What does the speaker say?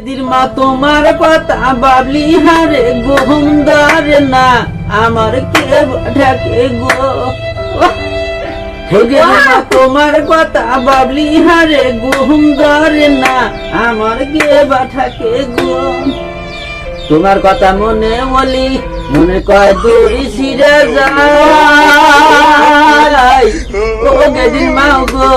মা তোমার কথা বাবলি হারে গোহমদার না আমার কে ঢাকে গো মা তোমার কথা বাবলি হারে গোহমদার না আমার কে বাঠাকে গো তোমার কথা মনে বলি মনে কয় দড়ি ছিড়ে যায় ও গেদির মা গো